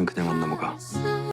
그냥 안 넘어가.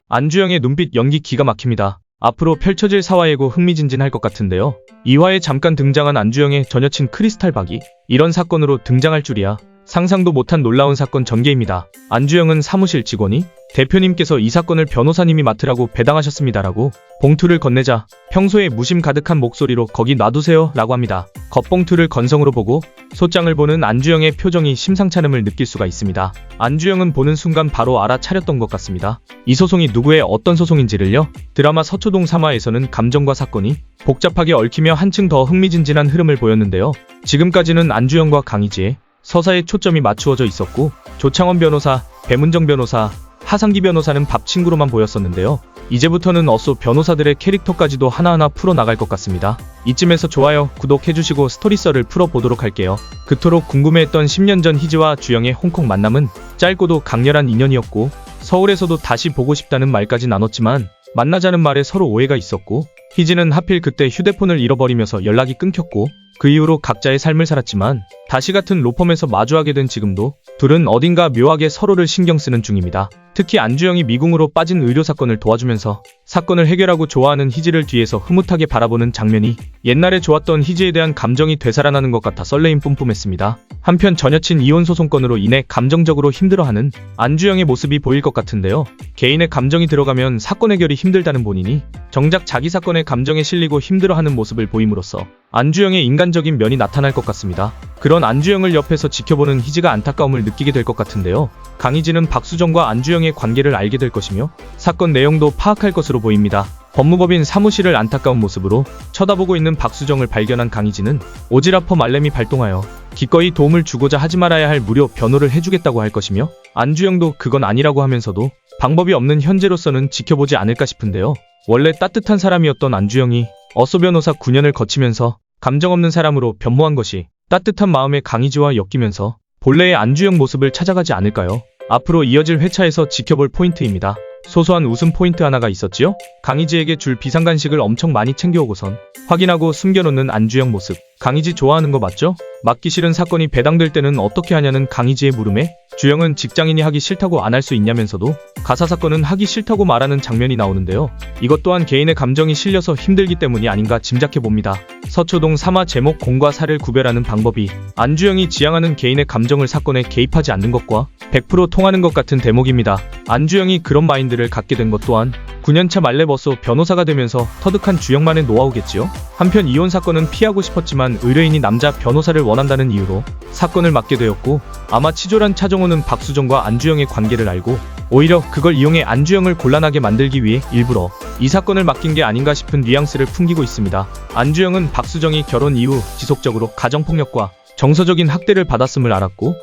안주영의 눈빛 연기 기가 막힙니다. 앞으로 펼쳐질 사화 예고 흥미진진할 것 같은데요. 2화에 잠깐 등장한 안주영의 전 여친 크리스탈 박이 이런 사건으로 등장할 줄이야. 상상도 못한 놀라운 사건 전개입니다. 안주영은 사무실 직원이 대표님께서 이 사건을 변호사님이 맡으라고 배당하셨습니다라고 봉투를 건네자 평소에 무심 가득한 목소리로 거기 놔두세요 라고 합니다. 겉봉투를 건성으로 보고 소장을 보는 안주영의 표정이 심상찮음을 느낄 수가 있습니다. 안주영은 보는 순간 바로 알아차렸던 것 같습니다. 이 소송이 누구의 어떤 소송인지를요. 드라마 서초동 3화에서는 감정과 사건이 복잡하게 얽히며 한층 더 흥미진진한 흐름을 보였는데요. 지금까지는 안주영과 강희지의 서사에 초점이 맞추어져 있었고 조창원 변호사, 배문정 변호사, 하상기 변호사는 밥 친구로만 보였었는데요. 이제부터는 어쏘 변호사들의 캐릭터까지도 하나하나 풀어나갈 것 같습니다. 이쯤에서 좋아요, 구독해주시고 스토리썰을 풀어보도록 할게요. 그토록 궁금해했던 10년 전 희지와 주영의 홍콩 만남은 짧고도 강렬한 인연이었고 서울에서도 다시 보고 싶다는 말까지 나눴지만 만나자는 말에 서로 오해가 있었고 희지는 하필 그때 휴대폰을 잃어버리면서 연락이 끊겼고 그 이후로 각자의 삶을 살았지만 다시 같은 로펌에서 마주하게 된 지금도 둘은 어딘가 묘하게 서로를 신경 쓰는 중입니다. 특히 안주영이 미궁으로 빠진 의료 사건을 도와주면서 사건을 해결하고 좋아하는 희지를 뒤에서 흐뭇하게 바라보는 장면이 옛날에 좋았던 희지에 대한 감정이 되살아나는 것 같아 설레임 뿜뿜했습니다. 한편 전 여친 이혼 소송건으로 인해 감정적으로 힘들어하는 안주영의 모습이 보일 것 같은데요. 개인의 감정이 들어가면 사건 해결이 힘들다는 본인이 정작 자기 사건의 감정에 실리고 힘들어하는 모습을 보임으로써 안주영의 인간적인 면이 나타날 것 같습니다. 그런 안주영을 옆에서 지켜보는 희지가 안타까움을 느끼게 될 것 같은데요. 강희지는 박수정과 안주영의 관계를 알게 될 것이며 사건 내용도 파악할 것으로 보입니다. 법무법인 사무실을 안타까운 모습으로 쳐다보고 있는 박수정을 발견한 강희지는 오지라퍼 말렘이 발동하여 기꺼이 도움을 주고자 하지 말아야 할 무료 변호를 해주겠다고 할 것이며 안주영도 그건 아니라고 하면서도 방법이 없는 현재로서는 지켜보지 않을까 싶은데요. 원래 따뜻한 사람이었던 안주영이 어쏘 변호사 9년을 거치면서 감정 없는 사람으로 변모한 것이 따뜻한 마음의 강희지와 엮이면서 본래의 안주영 모습을 찾아가지 않을까요? 앞으로 이어질 회차에서 지켜볼 포인트입니다. 소소한 웃음 포인트 하나가 있었지요? 강희지에게 줄 비상간식을 엄청 많이 챙겨오고선 확인하고 숨겨놓는 안주영 모습. 강희지 좋아하는 거 맞죠? 맡기 싫은 사건이 배당될 때는 어떻게 하냐는 강희지의 물음에 주영은 직장인이 하기 싫다고 안 할 수 있냐면서도 가사 사건은 하기 싫다고 말하는 장면이 나오는데요. 이것 또한 개인의 감정이 실려서 힘들기 때문이 아닌가 짐작해봅니다. 서초동 3화 제목 공과 사를 구별하는 방법이 안주영이 지향하는 개인의 감정을 사건에 개입하지 않는 것과 100% 통하는 것 같은 대목입니다. 안주영이 그런 마인드를 갖게 된 것 또한 9년차 말레버소 변호사가 되면서 터득한 주영만의 노하우겠지요. 한편 이혼 사건은 피하고 싶었지만 의뢰인이 남자 변호사를 원한다는 이유로 사건을 맡게 되었고 아마 치졸한 차정호는 박수정과 안주영의 관계를 알고 오히려 그걸 이용해 안주영을 곤란하게 만들기 위해 일부러 이 사건을 맡긴 게 아닌가 싶은 뉘앙스를 풍기고 있습니다. 안주영은 박수정이 결혼 이후 지속적으로 가정폭력과 정서적인 학대를 받았음을 알았고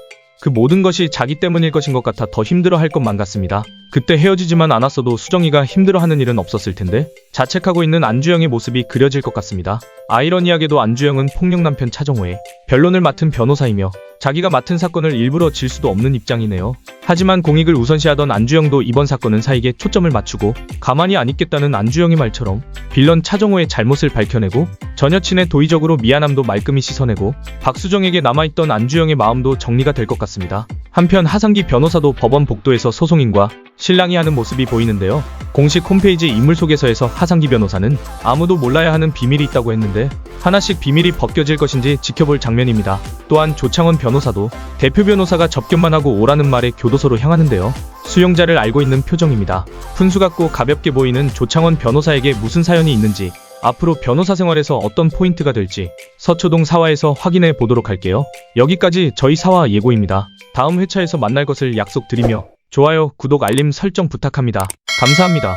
그 모든 것이 자기 때문일 것인 것 같아 더 힘들어할 것만 같습니다. 그때 헤어지지만 않았어도 수정이가 힘들어하는 일은 없었을 텐데 자책하고 있는 안주영의 모습이 그려질 것 같습니다. 아이러니하게도 안주영은 폭력 남편 차정호의 변론을 맡은 변호사이며 자기가 맡은 사건을 일부러 질 수도 없는 입장이네요. 하지만 공익을 우선시하던 안주영도 이번 사건은 사익에 초점을 맞추고 가만히 안 있겠다는 안주영의 말처럼 빌런 차정호의 잘못을 밝혀내고 전 여친의 도의적으로 미안함도 말끔히 씻어내고 박수정에게 남아있던 안주영의 마음도 정리가 될 것 같습니다. 한편 하상기 변호사도 법원 복도에서 소송인과 실랑이 하는 모습이 보이는데요. 공식 홈페이지 인물 소개서에서 하상기 변호사는 아무도 몰라야 하는 비밀이 있다고 했는데 하나씩 비밀이 벗겨질 것인지 지켜볼 장면입니다. 또한 조창원 변호사도 대표 변호사가 접견만 하고 오라는 말에 교도소로 향하는데요. 수용자를 알고 있는 표정입니다. 푼수 같고 가볍게 보이는 조창원 변호사에게 무슨 사연이 있는지 앞으로 변호사 생활에서 어떤 포인트가 될지 서초동 4화에서 확인해 보도록 할게요. 여기까지 저희 4화 예고입니다. 다음 회차에서 만날 것을 약속드리며 좋아요, 구독, 알림 설정 부탁합니다. 감사합니다.